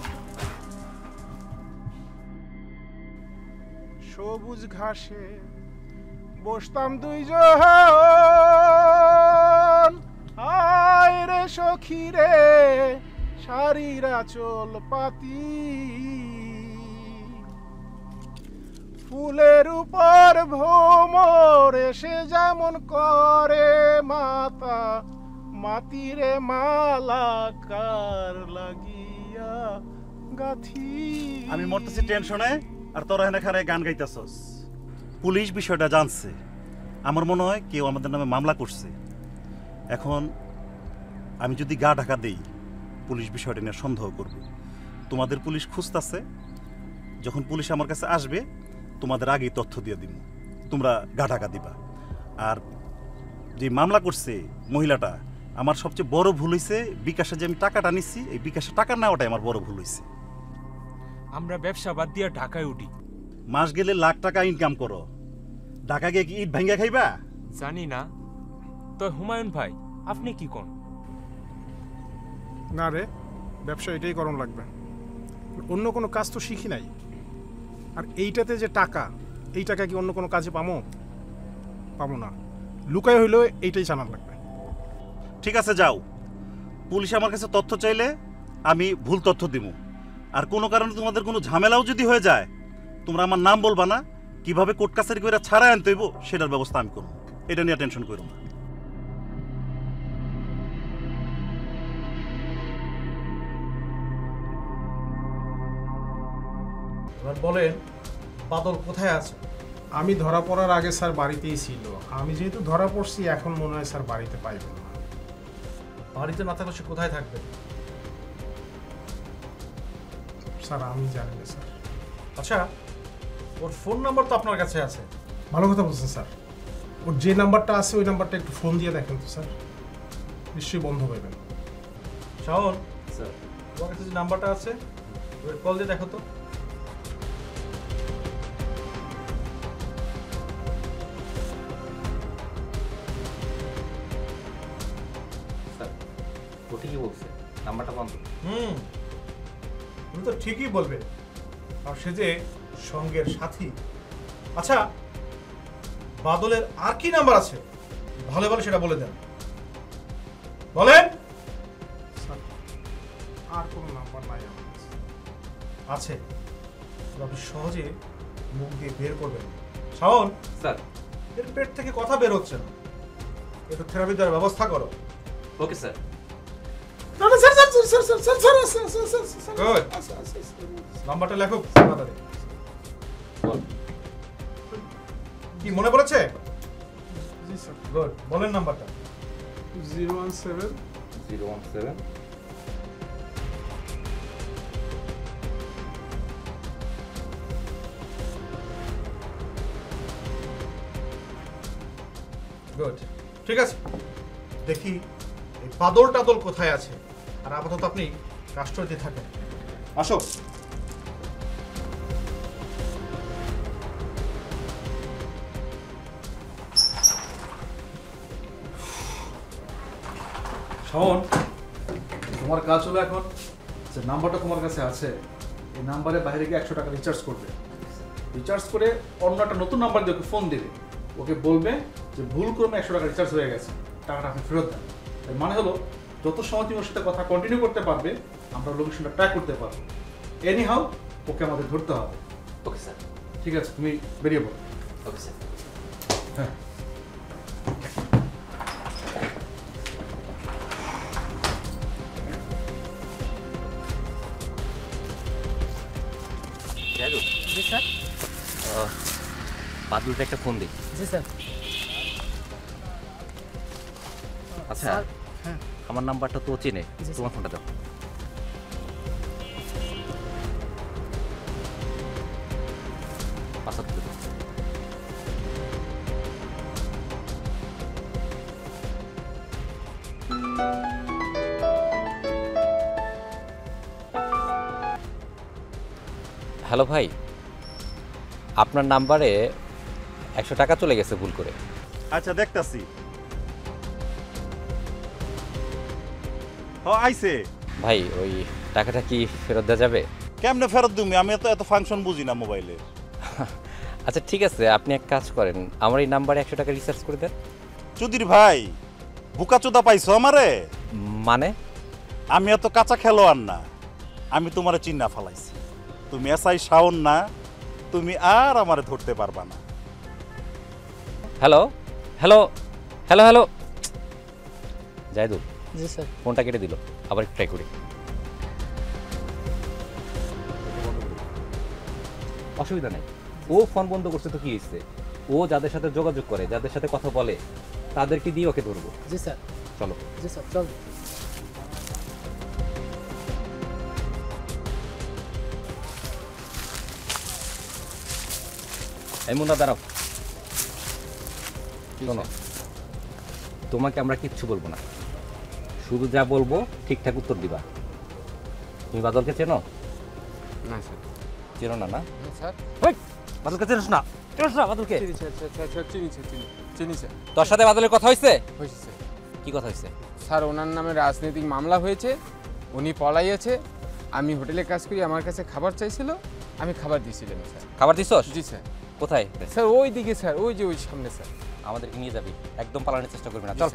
সবুজ ঘাসে বসতাম দুইজন, আয় রে সখী রে শাড়িরা চল পাতি, ফুলের উপর ভ্রমর এসে যেমন করে মাতা, মাতিরে মালাকার লাগিয়া গাথি। আমি মরতেছি টেনশনে আর তোরা এখানে গান গাইতেছস। পুলিশ বিষয়টা জানছে, আমার মনে হয় কেউ আমাদের নামে মামলা করছে। এখন আমি যদি গা ঢাকা দেই, পুলিশ বিষয়টা নিয়ে সন্দেহ করবে। তোমাদের পুলিশ খুঁজতেছে, যখন পুলিশ আমার কাছে আসবে তোমাদের আগেই তথ্য দিয়ে দিব, তোমরা গা ঢাকা দিবা। আর যে মামলা করছে মহিলাটা, আমার সবচেয়ে বড় ভুল হয়েছে বিকাশে যে আমি টাকাটা নিচ্ছি, এই বিকাশে টাকা নেওয়াটাই আমার বড় ভুল হয়েছে। আমরা ব্যবসা বাদ দিয়ে ঢাকায় উঠি, মাস গেলে লাখ টাকা ইনকাম করো, ঢাকা গিয়ে কি ইট ভাঙ্গা খাইবা? জানি না তো হুমায়ুন ভাই আপনি কি কোন? না রে, ব্যবসা এটাই করণ লাগবে, অন্য কোনো কাজ তো শিখি নাই। আর এইটাতে যে টাকা, এই টাকা কি অন্য কোনো কাজে পাবো? পাবো না, লুকায় হইলেও এইটাই জানার লাগবে। ঠিক আছে যাও, পুলিশ আমার কাছে তথ্য চাইলে আমি ভুল তথ্য দিব। আর কোনো কারণে তোমাদের কোনো ঝামেলাও যদি হয়ে যায়, তোমরা আমার নাম বলবা না, কিভাবে কোর্ট কাছারি করে ছাড়াই আনতে হইব সেটার ব্যবস্থা আমি করব। এটা নিয়ে টেনশন করো না। এবার বলেন বাদল কোথায় আছে? আমি ধরা পড়ার আগে স্যার বাড়িতেই ছিল, আমি যেহেতু ধরা পড়ছি এখন মনে হয় স্যার বাড়িতে পাইব না। বাড়িতে না থাকলে সে কোথায় থাকবে? স্যার আমি জানি না স্যার। আচ্ছা ওর ফোন নাম্বার তো আপনার কাছে আছে। ভালো কথা বলছেন স্যার, ওর যে নাম্বারটা আছে ওই নাম্বারটা একটু ফোন দিয়ে দেখেন তো স্যার, নিশ্চয়ই বন্ধ পাইবেন। শাওন স্যার, তোমার কাছে যে নাম্বারটা আছে ওর কল দিয়ে দেখো তো। স্যার ও ঠিকই বলছে, নাম্বারটা বন্ধ। তুমি তো ঠিকই বলবে, আর সে যে সঙ্গের সাথী। আচ্ছা বাদলের আর কি নাম্বার আছে ভালো ভালো সেটা বলে দেন, বলেন। স্যার আর কোনো নাম্বার নাই আমার কাছে। আছে, আপনি সহজে মুখ দিয়ে বের করবেন। শাওন স্যার, এর পেট থেকে কথা বের হচ্ছে না, একটু থেরাপি দেওয়ার ব্যবস্থা করো। Okay sir. নাম্বারটা লেখো তাড়াতাড়ি। কি মনে পড়েছে? জি স্যার। গুড, বলেন নাম্বারটা। 017 017 গুড, ঠিক আছে। দেখি এই বাদল টাদল কোথায় আছে। আর আপাতত আপনি রাষ্ট্রপতি থাকেন, আসো। শাওন, তোমার কাজ হলো এখন যে নাম্বারটা তোমার কাছে আছে এই নাম্বারে বাইরে গিয়ে 100 টাকা রিচার্জ করবে। রিচার্জ করে অন্য একটা নতুন নাম্বার দিয়ে ওকে ফোন দেবে, ওকে বলবে যে ভুল ক্রমে 100 টাকা রিচার্জ হয়ে গেছে, টাকাটা আপনি ফেরত দেন। এর মানে হলো যত সময় তুমি ওর সাথে কথা কন্টিনিউ করতে পারবে আমরা লোকেশনটা ট্র্যাক করতে পারবো। এনি হাউ ওকে আমাদের ধরতে হবে। Okay sir. ঠিক আছে, তুমি বেরিয়ে পড়ো। Okay sir. হ্যাঁ। জি স্যার। বাদলকে একটা ফোন দিই। জি স্যার। আচ্ছা, আমার নাম্বারটা তো চেনে, তোমার ফোনটা দাও। পাসওয়ার্ড দাও। হ্যালো ভাই, আপনার নাম্বারে 100 টাকা চলে গেছে ভুল করে। আচ্ছা দেখতাছি। ও আইছে ভাই, ওই টাকাটা কি ফেরত দেওয়া যাবে? কেমনে ফেরত তুমি? আমি এত ফাংশন বুঝি না মোবাইলে। আচ্ছা ঠিক আছে, আপনি এক কাজ করেন, আমার এই নাম্বারে 100 টাকা রিচার্জ করে দেন। চুদির ভাই, বুকাচোদা পাইছো আমারে? মানে? আমি এত কাঁচা খেলোয়াড় না, আমি তোমারে চিন্না ফালাইছি। তুমি এসআই শাওন না, তুমি আর আমারে ধরতে পারবা না। Hello hello hello hello, Zahidul. জি স্যার। ফোনটা কেটে দিল, আবার ট্রাই করি। অসুবিধা নেই, ও ফোন বন্ধ করছে তো কি হয়েছে? ও যাদের সাথে যোগাযোগ করে, যাদের সাথে কথা বলে, তাদেরকে দিয়ে ওকে ধরবো। জি স্যার। চলো। জি স্যার, চল। এই মুন্না দাঁড়াও, শোনো, তোমাকে আমরা কিচ্ছু বলবো না, শুধু যা বলবো ঠিকঠাক উত্তর দিবা। তুমি বাদলকে চেনো? না স্যার। চেনো না? না স্যার। ওই বাদলকে চেনোস না? চেনোস না বাদলকে? চিনি স্যার। তোর সাথে বাদলের কথা হয়েছে? হয়েছে স্যার। কি কথা হয়েছে? স্যার, ওনার নামে রাজনৈতিক মামলা হয়েছে, উনি পলাইয়েছে। আমি হোটেলে কাজ করি, আমার কাছে খাবার চাইছিল, আমি খাবার দিয়েছিলাম স্যার। খাবার দিছস? জি স্যার। কোথায়? স্যার ওই দিকে স্যার, ওই যে ওই সামনে স্যার। আমাদেরকে নিয়ে যাবি, একদম পালানোর চেষ্টা করবি না। চল,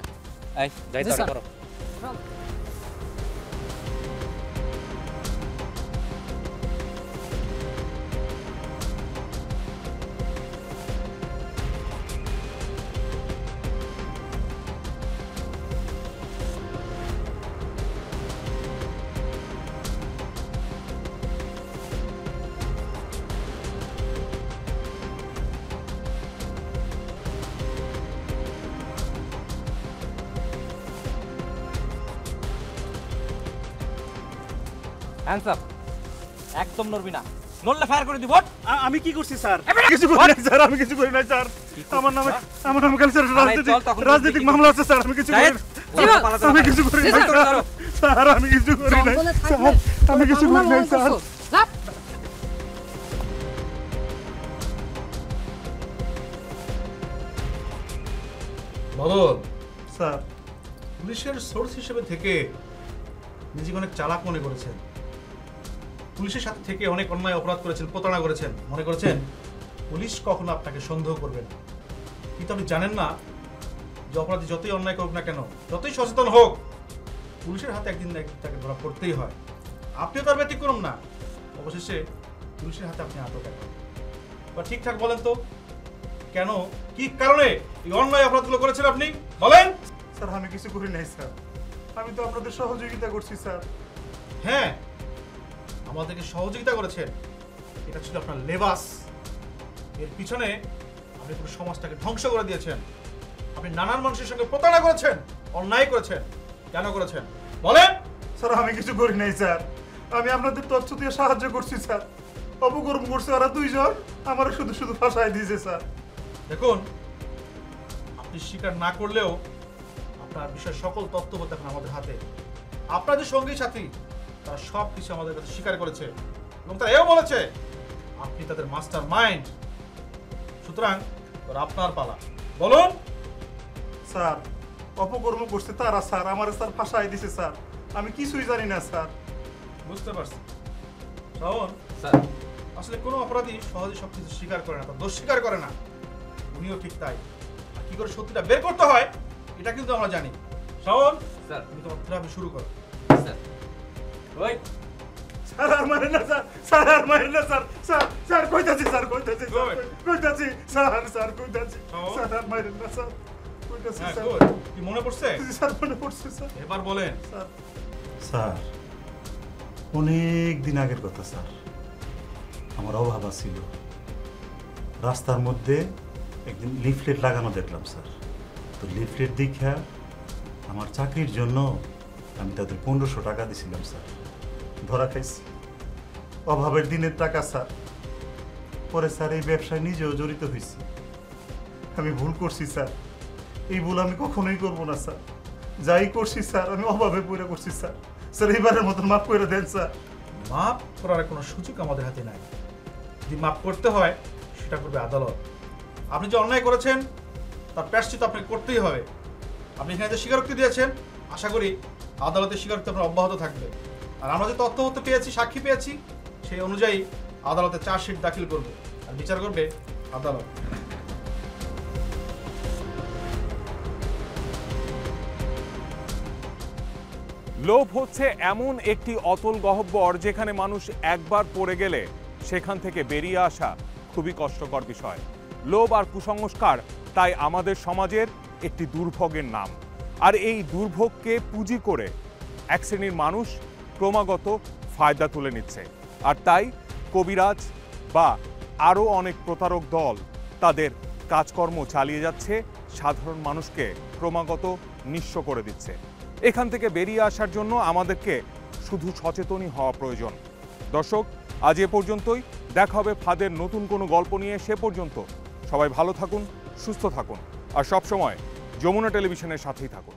এই যাই তো করো। হ্যান্ডস আপ, একদম নড়বি না, নড়লে ফায়ার করে দিব। আমি কি করছি স্যার? কিছু করি নাই স্যার, আমি কিছু করি নাই স্যার। আমার নামে খালি স্যার রাজনৈতিক মামলা আছে স্যার। আমি কিছু করি নাই, আমি কিছু করি নাই স্যার। আমি কিছু করি নাই স্যার, আমি কিছু করি নাই স্যার। বদল স্যার, পুলিশের সোর্স হিসেবে থেকে নিজেকে অনেক চালাক মনে করেছেন, পুলিশের সাথে থেকে অনেক অন্যায় অপরাধ করেছেন, প্রতারণা করেছেন, মনে করেছেন পুলিশ কখনো আপনাকে সন্দেহ করবে না। কিন্তু আপনি জানেন না যে অপরাধী যতই অন্যায় করুক না কেন, যতই সচেতন হোক, পুলিশের হাতে একদিন না একদিন তাকে ধরা পড়তেই হয়। আপনিও তার ব্যতিক্রম না, অবশেষে পুলিশের হাতে আপনি আটক এখন। বা ঠিকঠাক বলেন তো, কেন, কি কারণে এই অন্যায় অপরাধগুলো করেছেন আপনি বলেন? স্যার আমি কিছু করি নাই স্যার, আমি তো আপনাদের সহযোগিতা করছি স্যার। হ্যাঁ, আমাদেরকে সহযোগিতা করেছেন, এটা ছিল আপনার লেবাস। এর পিছনে আপনি পুরো সমাজটাকে ধ্বংস করে দিয়েছেন। আপনি নানান মানুষের সঙ্গে প্রতারণা করেছেন, অন্যায় করেছেন। কেন করেছেন বলেন? স্যার আমি কিছু করি নাই স্যার, আমি আপনাদের তথ্য দিয়ে সাহায্য করছি স্যার। অপকর্ম করছে ওরা দুইজন, আমার শুধু শুধু ফাঁসাই দিয়েছে স্যার। দেখুন, আপনি স্বীকার না করলেও আপনার বিষয়ের সকল তথ্য এখন আমাদের হাতে। আপনার যে সঙ্গী সাথী, তারা সব কিছু আমাদের কাছে স্বীকার করেছে এবং তারা এও বলেছে আপনি তাদের মাস্টার মাইন্ড। সুতরাং আপনার পালা, বলুন। স্যার অপকর্ম করছে তারা স্যার, আমার স্যার ফাঁসাই দিছে স্যার, আমি কিছুই জানি না স্যার। বুঝতে পারছি শ্রাবণ স্যার, আসলে কোনো অপরাধী সহজে সবকিছু স্বীকার করে না, তার দোষ স্বীকার করে না। উনিও ঠিক তাই। আর কি করে সত্যিটা বের করতে হয় এটা কিন্তু আমরা জানি। শ্রাবণ, স্যার তুমি তোমার থেরাপি শুরু করো। স্যার ওই স্যার আর মারেন না স্যার, স্যার আর মারেন না স্যার, স্যার স্যার কইতাছি স্যার, কইতাছি কইতাছি স্যার, স্যার কইতাছি স্যার আর মারেন না স্যার, কইতাছি স্যার। কি মনে পড়ছে? স্যার মনে পড়ছে স্যার। এবার বলেন। স্যার স্যার অনেক দিন আগের কথা স্যার, আমার অভাব ছিল, রাস্তার মধ্যে একদিন লিফলেট লাগানো দেখলাম স্যার। তো লিফলেট দেখা আমার চাকরির জন্য আমি তাদের 1500 টাকা দিয়েছিলাম স্যার, ধরা খাইছি। অভাবের দিনের টাকা স্যার। পরে স্যার এই ব্যবসায় নিজেও জড়িত হয়েছি। আমি ভুল করছি স্যার, এই ভুল আমি কখনোই করব না স্যার। যাই করছি স্যার আমি অভাবে পড়ে করছি স্যার। স্যার এইবারের মতন মাফ করে দেন স্যার। মাফ করার কোনো সুযোগ আমাদের হাতে নাই। যদি মাফ করতে হয় সেটা করবে আদালত। আপনি যে অন্যায় করেছেন তার প্রায়শ্চিত্ত আপনাকে করতেই হবে। আপনি এখানে যে স্বীকারোক্তি দিয়েছেন, আশা করি আদালতের স্বীকারোক্তি আপনার অব্যাহত থাকবে। আর আমরা যে তথ্য পেয়েছি, সাক্ষী পেয়েছি, সেই অনুযায়ী আদালতে চার্জশিট দাখিল করবে আর বিচার করবে আদালত। লোভ হচ্ছে এমন একটি অতল গহ্বর যেখানে মানুষ একবার পড়ে গেলে সেখান থেকে বেরিয়ে আসা খুবই কষ্টকর বিষয়। লোভ আর কুসংস্কার তাই আমাদের সমাজের একটি দুর্ভোগের নাম। আর এই দুর্ভোগকে পুঁজি করে এক শ্রেণীর মানুষ ক্রমাগত ফায়দা তুলে নিচ্ছে। আর তাই কবিরাজ বা আরও অনেক প্রতারক দল তাদের কাজকর্ম চালিয়ে যাচ্ছে, সাধারণ মানুষকে ক্রমাগত নিঃস্ব করে দিচ্ছে। এখান থেকে বেরিয়ে আসার জন্য আমাদেরকে শুধু সচেতনই হওয়া প্রয়োজন। দর্শক, আজ এ পর্যন্তই। দেখা হবে ফাঁদের নতুন কোনো গল্প নিয়ে। সে পর্যন্ত সবাই ভালো থাকুন, সুস্থ থাকুন আর সবসময় যমুনা টেলিভিশনের সাথেই থাকুন।